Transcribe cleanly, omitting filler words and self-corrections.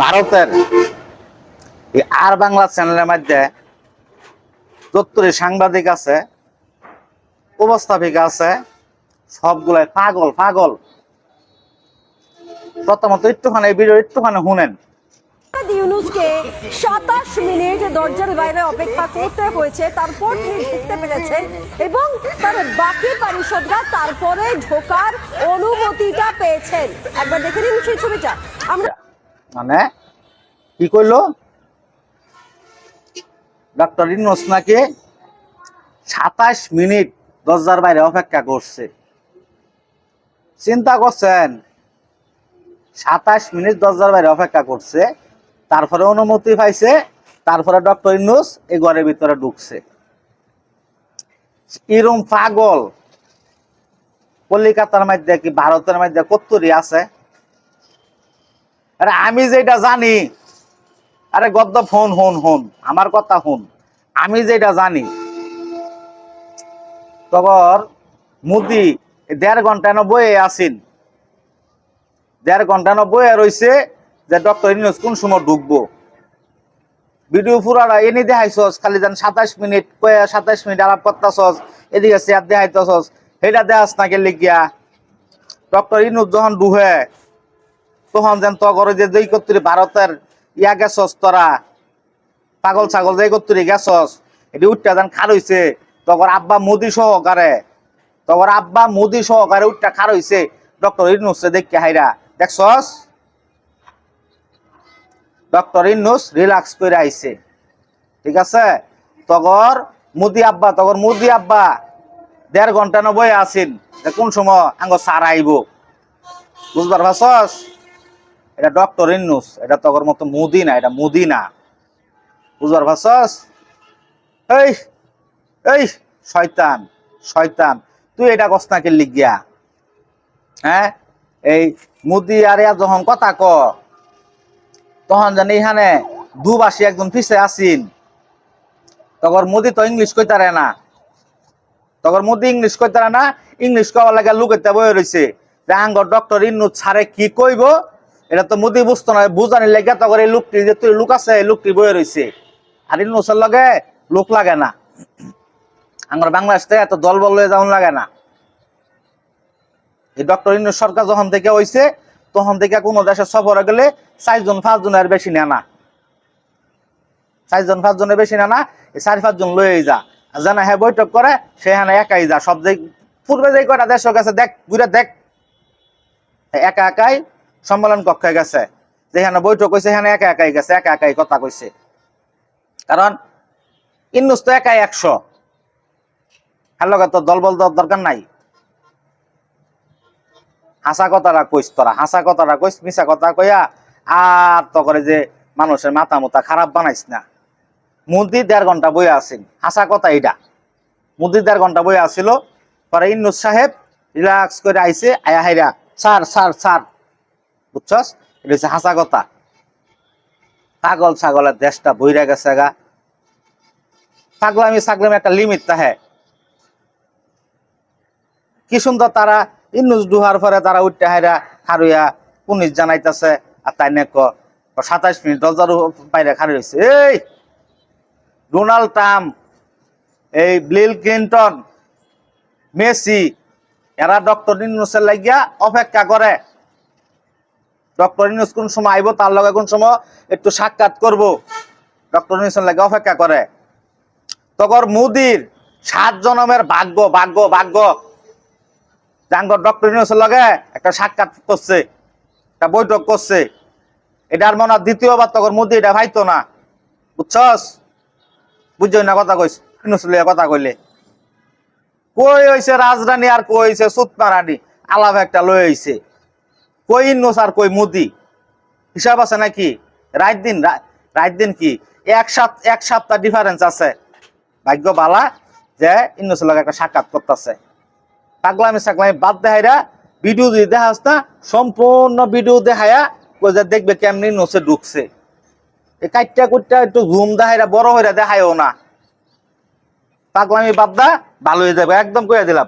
ভারতের এই আর বাংলা চ্যানেলের মধ্যে যতগুলি সাংবাদিক আছে, উপস্থাপিকা আছে, সবগুলাই পাগল পাগল। প্রথমত একটুখানি ভিডিও একটুখানি শুনেন। ইউনূসকে ২৭ মিনিট দরজার বাইরে অপেক্ষা করতে হয়েছে, তারপর তিনি ঢুকতে পেরেছেন এবং তার বাকি পারিষদরা তারপরে ঢোকার অনুমতিটা পেয়েছেন। একবার দেখে নিন সেই ছবিটা। আমরা মানে কি কইলো, ডক্টর ইউনূস নাকি ২৭ মিনিট দরজার বাইরে অপেক্ষা করছে। চিন্তা করছেন, ২৭ মিনিট দরজার বাইরে অপেক্ষা করছে, তারপরে অনুমতি পাইছে, তারপরে ডক্টর ইউনূস এই ঘরের ভিতরে ঢুকছে। এরম পাগল কলিকাতার মধ্যে কি ভারতের মধ্যে কত্তরি আছে? আরে আমি যেটা জানি, আরে গদ্দ ফোন হন হন আমার কথা হন, আমি যেটা জানি, তখন মোদি ১.৫ ঘন্টা বইয়ে আসিন, ১.৫ ঘন্টা বইয়ে রয়েছে যে ডক্টর ইউনূস কোন সময় ঢুকবো। ভিডিও পুরাটা এনে দেখাইছস, খালি যেন ২৭ মিনিট কয়ে ২৭ মিনিট আলাপ করতেছস, এদিকে চেয়ার দেখাইতেছস, সেটা দেখাস না গেলে গিয়া। ডক্টর ইউনূস যখন ঢুহে তখন যেন তো করে যে যেই করতে ভারতের ইয়া গেছস, তোরা পাগল ছাগল যেই করতে গেছস, এটি উঠটা যেন খার হইছে, তখন আব্বা মোদি সহকারে, তখন আব্বা মোদি সহকারে উঠটা খার হইছে ডক্টর ইউনূসে দেখে হাইরা। দেখছস, ডক্টর ইউনূস রিল্যাক্স করে আইছে, ঠিক আছে। তখন মোদি আব্বা ১.৫ ঘন্টা বয়ে আসিন কোন সময় আঙ্গ সার আইব, বুঝবার ভাবছস? এটা ডক্টর ইউনূস, এটা তখন মতো মোদি না, এটা মোদি না, বুঝবার ভাবছস? এই এই শয়তান শয়তান, তুই এটা কস না কে লিখিয়া? হ্যাঁ, এই মোদি আর যখন কথা ক, তখন জানি এখানে দুবাসী একজন পিছে আসিন, তখন মোদি তো ইংলিশ কইতারে না, তখন মোদি ইংলিশ কইতারে না, ইংলিশ কওয়ার লাগে লুকাইতে বয়ে রয়েছে যে আঙ্গর ডক্টর ইউনূস ছাড়ে কি কইব, এটা তো মোদি বুঝতো না, বুঝানির লেগে তখন এই লোকটি যে তুই লোক আছে, এই লোকটি বয়ে রয়েছে। আর ইউনূসের লগে লোক লাগে না, আমার বাংলাদেশ থেকে এত দল বল লয়ে যাওয়ান লাগে না। এই ডক্টর ইউনূস সরকার যখন থেকে হইছে, তখন থেকে কোনো দেশের সফরে গেলে ৪ জন ৫ জনের বেশি নেয় না, ৪ জন ৫ জনের বেশি নেয় না, এই ৪-৫ জন লয়ে যা, জানা হ্যাঁ বৈঠক করে সেখানে একাই যা। সব যে পূর্বে যে কয়টা দেশ গেছে দেখ, ঘুরে দেখ, একা একাই সম্মেলন কক্ষে গেছে, যেখানে বৈঠক হয়েছে সেখানে একা একাই গেছে, একা একাই কথা কইছে। কারণ ইউনূস তো একাই ১০০, হ্যালো তো দল বল দরকার নাই। হাসা কথাটা কইস, তোরা হাসা কথাটা কইস, মিশা কথা কইয়া আর তো করে যে মানুষের মাথা মুথা খারাপ বানাইস না। মোদি ১.৫ ঘন্টা বইয়া আসিন, হাসা কথা এইটা। মোদি ১.৫ ঘন্টা বইয়া আসিল, পরে ইউনূস সাহেব রিল্যাক্স করে আইছে, আয়া হাইরা ছাড় ছাড় ছাড়, বুঝছস? এটা হচ্ছে হাসা কথা। পাগল ছাগলের দেশটা বইরা গেছে গা। পাগলামি ছাগলামি একটা লিমিট তাহে। কি সুন্দর তারা ইউনূস ডুহার পরে তারা উঠতে হাইরা খারুইয়া পুলিশ জানাইতেছে, আর তাই নে ২৭ মিনিট দরজার বাইরে খারু হয়েছে। এই ডোনাল্ড ট্রাম্প, এই বিল ক্লিন্টন, মেসি, এরা ডক্টর ইউনূসের লাগিয়া অপেক্ষা করে। ডক্টর ইউনূস কোন সময় আইব, তার লগে কোন সময় একটু সাক্ষাৎ করব, ডক্টর ইউনূসের লাগে অপেক্ষা করে। তখন মোদির ৭ জনমের ভাগ্য ভাগ্য ভাগ্য জাঙ্গর ডক্টর ইউনূসের লগে একটা সাক্ষাৎ করছে, একটা বৈঠক করছে। এটার মনে হয় দ্বিতীয়বার তখন মোদি এটা ভাইতো না, বুঝছস? বুঝছই না কথা কইস, ইউনূস লইয়া কথা কইলে কই হইছে রাজধানী আর কই হইছে সুতমারানি, আলাপ একটা লয়ে হইছে। কই ইউনূস আর কই মোদি, হিসাব আছে নাকি? রাত দিন কি এক সপ্তাহ ডিফারেন্স আছে। ভাগ্য বালা যে ইউনূসের লগে একটা সাক্ষাৎ করতেছে। পাগলামি সাগলামি বাদ দেখাইরা ভিডিও যদি দেখাস না, সম্পূর্ণ ভিডিও দেখাইয়া দেখবে কেমনি ইউনূসে ঢুকছে। এই কাইটটা কুটটা একটু ঘুম দেখাইরা বড় হইরা দেখায়ও না। পাগলামি বাদ দা, ভালো হয়ে যাবে, একদম কইয়া দিলাম।